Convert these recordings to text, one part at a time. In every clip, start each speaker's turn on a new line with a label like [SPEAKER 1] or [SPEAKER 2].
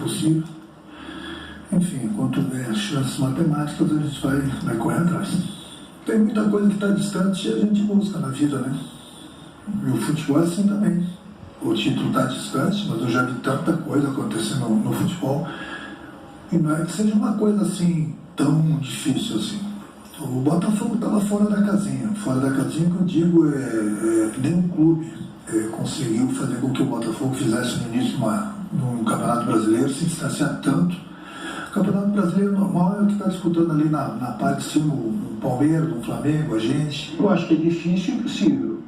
[SPEAKER 1] possível. Enfim, enquanto houver chances matemáticas, a gente vai correr atrás. Tem muita coisa que está distante e a gente busca na vida, né? E o futebol é assim também. O título está distante, mas eu já vi tanta coisa acontecendo no futebol. E não é que seja uma coisa assim, tão difícil assim. O Botafogo estava fora da casinha. Fora da casinha que eu digo nenhum clube conseguiu fazer com que o Botafogo fizesse no início no Campeonato Brasileiro, se distanciar tanto. O Campeonato Brasileiro normal é o que está disputando ali na parte de cima, o Palmeiras, o Flamengo, a gente.
[SPEAKER 2] Eu acho que é difícil e impossível.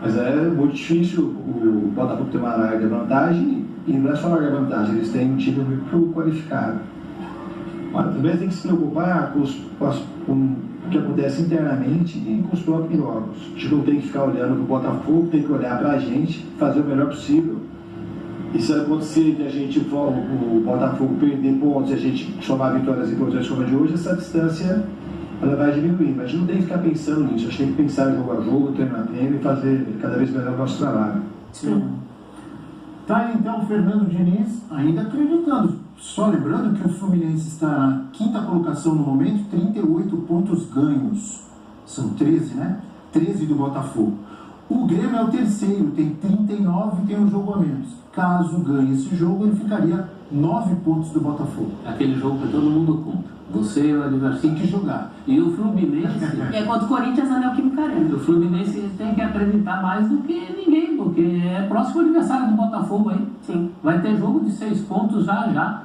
[SPEAKER 2] Mas é muito difícil o Botafogo ter uma larga vantagem, e não é só larga vantagem, eles têm um time muito qualificado. Mas também tem que se preocupar com o que acontece internamente e com os próprios jogos. A gente não tem que ficar olhando para o Botafogo, tem que olhar para a gente, fazer o melhor possível. E se acontecer de o Botafogo perder pontos e a gente somar vitórias importantes como a de hoje, essa distância ela vai diminuir. Mas a gente não tem que ficar pensando nisso, a gente tem que pensar jogo a jogo, treino a treino e fazer cada vez melhor o nosso trabalho.
[SPEAKER 3] Sim. Tá aí então o Fernando Diniz ainda acreditando. Só lembrando que o Fluminense está na 5ª colocação no momento, 38 pontos ganhos. São 13, né? 13 do Botafogo. O Grêmio é o terceiro, tem 39 e tem um jogo a menos. Caso ganhe esse jogo, ele ficaria 9 pontos do Botafogo.
[SPEAKER 4] Aquele jogo que todo mundo conta. Você e o adversário.
[SPEAKER 3] Tem que jogar.
[SPEAKER 4] E o Fluminense...
[SPEAKER 5] E é contra o Corinthians, na Neoquímica Arena.
[SPEAKER 4] O Fluminense tem que acreditar mais do que ninguém, porque é próximo aniversário do Botafogo aí.
[SPEAKER 5] Sim.
[SPEAKER 4] Vai ter jogo de 6 pontos já.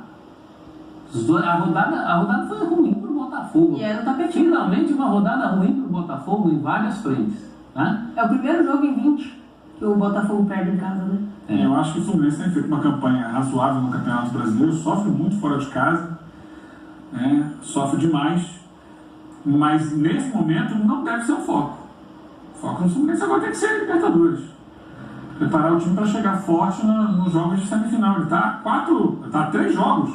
[SPEAKER 4] A rodada foi ruim para o Botafogo.
[SPEAKER 5] E era o tapetinho.
[SPEAKER 4] Finalmente uma rodada ruim para o Botafogo em várias frentes. Né?
[SPEAKER 5] É o primeiro jogo em 20 que o Botafogo perde em casa, né?
[SPEAKER 6] Eu acho que o Fluminense tem feito uma campanha razoável no Campeonato Brasileiro, sofre muito fora de casa, sofre demais, mas nesse momento não deve ser o foco. O foco do Fluminense agora tem que ser a Libertadores. Preparar o time para chegar forte nos jogos de semifinal. Ele está a 3 jogos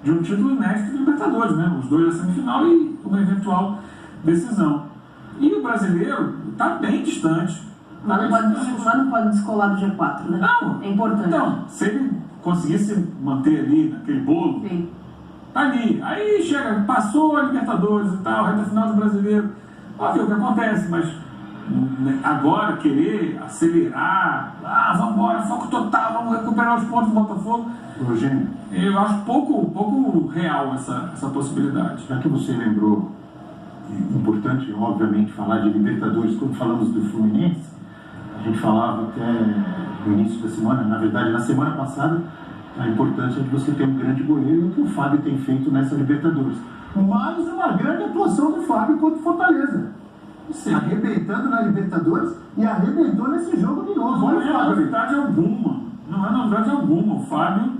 [SPEAKER 6] de um título inédito de Libertadores, né? Os 2 da semifinal e uma eventual decisão. E o brasileiro está bem distante.
[SPEAKER 5] Mas não pode descolar do G4, né?
[SPEAKER 6] Não.
[SPEAKER 5] É importante.
[SPEAKER 6] Então, se ele conseguisse manter ali naquele bolo,
[SPEAKER 5] Sim.
[SPEAKER 6] tá ali. Aí chega, passou a Libertadores e tal, reta final do brasileiro. Pode ver o que acontece, mas agora querer acelerar, vamos embora, foco total, vamos recuperar os pontos do Botafogo.
[SPEAKER 3] Eugênio,
[SPEAKER 6] Eu acho pouco real essa possibilidade.
[SPEAKER 3] já que você lembrou, é importante, obviamente, falar de Libertadores, quando falamos do Fluminense, a gente falava até no início da semana, na verdade, na semana passada, a importância de você ter um grande goleiro e o que o Fábio tem feito nessa Libertadores. Mais uma grande atuação do Fábio contra o Fortaleza. Se arrebentando na Libertadores e arrebentou nesse jogo de novo.
[SPEAKER 6] Não é novidade alguma. Não é novidade alguma. O Fábio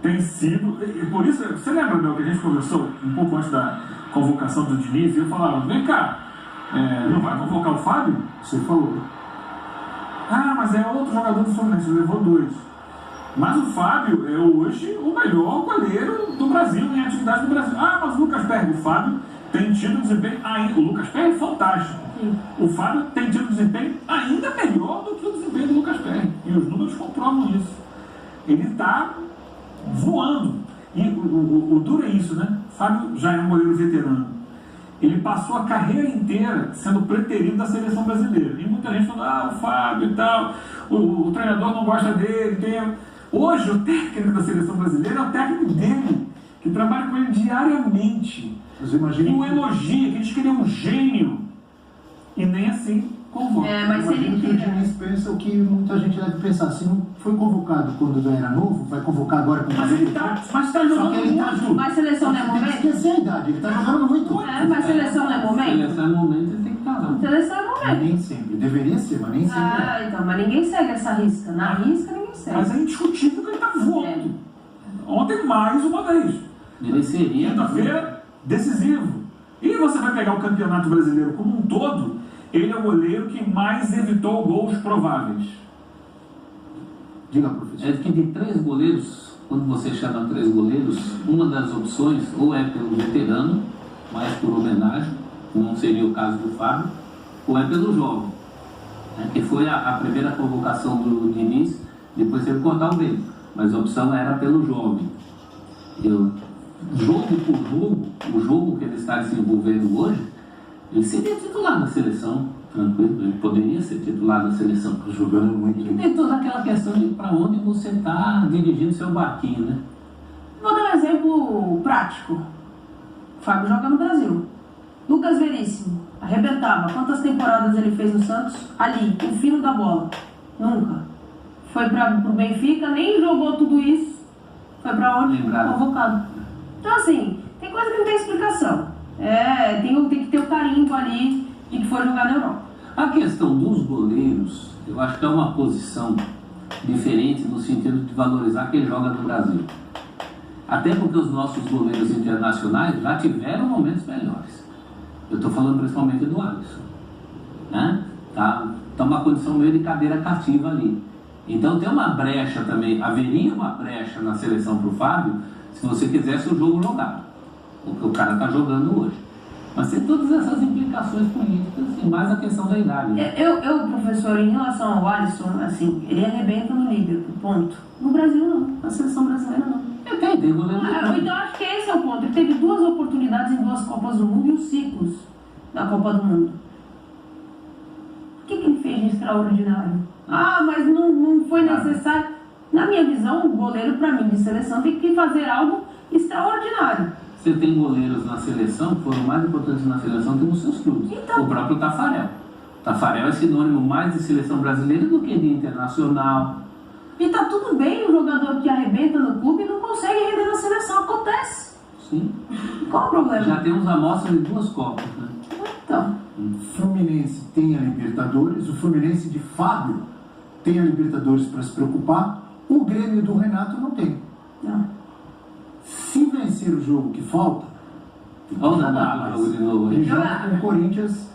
[SPEAKER 6] tem sido... E por isso, você lembra, meu, que a gente conversou um pouco antes da convocação do Diniz, e eu falava, vem cá, não vai convocar o Fábio?
[SPEAKER 3] Você falou.
[SPEAKER 6] Mas é outro jogador do Fluminense, levou 2. Mas o Fábio é hoje o melhor goleiro do Brasil, em atividade do Brasil. Mas o Lucas Perry, o Fábio tem tido desempenho ainda... O Lucas Perry é fantástico.
[SPEAKER 5] Sim.
[SPEAKER 6] O Fábio tem tido desempenho ainda melhor do que o desempenho do Lucas Perry. E os números comprovam isso. Ele está voando. E o duro é isso, né? O Fábio já é um goleiro veterano. Ele passou a carreira inteira sendo preterido da seleção brasileira. E muita gente falando, o Fábio e tal, o treinador não gosta dele. Hoje, o técnico da seleção brasileira é o técnico dele, que trabalha com ele diariamente. E o elogia, que diz que ele é um gênio. E nem assim convoca.
[SPEAKER 5] Mas se
[SPEAKER 3] Imagino que o
[SPEAKER 5] ele
[SPEAKER 3] Diniz pensa o que muita gente deve pensar. Se não foi convocado quando era novo, vai convocar agora com
[SPEAKER 6] Mas ele está jogando muito.
[SPEAKER 5] Mas seleção não é
[SPEAKER 3] Tem que
[SPEAKER 5] momento?
[SPEAKER 3] esquecer a idade, ele está jogando muito.
[SPEAKER 5] Mas seleção não é momento?
[SPEAKER 4] Seleção é momento, ele tem que estar lá.
[SPEAKER 5] Seleção é momento.
[SPEAKER 3] Nem sempre. Deveria ser, mas nem sempre é.
[SPEAKER 5] Então, mas ninguém segue essa risca. Na risca, ninguém segue.
[SPEAKER 6] Mas é indiscutível que ele está voando. Ontem, mais uma vez.
[SPEAKER 4] Ele seria...
[SPEAKER 6] Quinta-feira, decisivo. E você vai pegar o Campeonato Brasileiro como um todo, ele é o goleiro que mais evitou gols prováveis.
[SPEAKER 3] Diga, professor.
[SPEAKER 4] É que de 3 goleiros, quando você chama 3 goleiros, uma das opções ou é pelo veterano, mais por homenagem, não seria o caso do Fábio, ou é pelo jovem, que foi a primeira convocação do Diniz, depois teve que cortar o meio, mas a opção era pelo jovem. Jogo por jogo, o jogo que ele está desenvolvendo hoje, ele seria titular da seleção, tranquilo, ele poderia ser titular da seleção.
[SPEAKER 3] Jogando muito.
[SPEAKER 4] E tem toda aquela questão de para onde você está dirigindo seu barquinho, né?
[SPEAKER 5] Vou dar um exemplo prático. O Fábio joga no Brasil. Lucas Veríssimo, arrebentava. Quantas temporadas ele fez no Santos? Ali, o fino da bola. Nunca. Foi pro Benfica, nem jogou tudo isso. Foi pra onde?
[SPEAKER 4] Lembrado.
[SPEAKER 5] Convocado. Então assim, tem coisa que não tem explicação. Tem que ter o carimbo ali de que foi jogar na Europa.
[SPEAKER 4] A questão dos goleiros, eu acho que é uma posição diferente no sentido de valorizar quem joga no Brasil. Até porque os nossos goleiros internacionais já tiveram momentos melhores. Eu estou falando principalmente do Alisson, né? Tá uma condição meio de cadeira cativa ali. Então tem uma brecha também, haveria uma brecha na seleção para o Fábio, se você quisesse o jogo jogado, o que o cara está jogando hoje. Mas tem todas essas implicações políticas e mais a questão da idade. Né?
[SPEAKER 5] Professor, em relação ao Alisson, assim, ele arrebenta no Liverpool, ponto. No Brasil não, na seleção brasileira não.
[SPEAKER 4] Tem goleiro.
[SPEAKER 5] Então acho que esse é o ponto. Ele teve 2 oportunidades em 2 Copas do Mundo e os ciclos da Copa do Mundo. O que ele fez de extraordinário? Mas não foi necessário. Na minha visão, o goleiro, para mim, de seleção, tem que fazer algo extraordinário.
[SPEAKER 4] Você tem goleiros na seleção que foram mais importantes na seleção que nos seus clubes.
[SPEAKER 5] Então,
[SPEAKER 4] o próprio Tafarel. Tafarel é sinônimo mais de seleção brasileira do que de internacional.
[SPEAKER 5] E tá tudo bem o jogador que arrebenta no clube e não consegue render na seleção. Acontece.
[SPEAKER 4] Sim.
[SPEAKER 5] Qual o problema?
[SPEAKER 4] Já temos amostras de 2 Copas, né?
[SPEAKER 5] Então.
[SPEAKER 3] O Fluminense tem a Libertadores, o Fluminense de Fábio tem a Libertadores para se preocupar, o Grêmio do Renato não tem.
[SPEAKER 5] Não.
[SPEAKER 3] Se vencer o jogo que falta, tem que
[SPEAKER 4] Olha o
[SPEAKER 3] jogar
[SPEAKER 4] Naná,
[SPEAKER 3] mais.
[SPEAKER 4] jogo de novo aí.
[SPEAKER 3] Ele joga com o Corinthians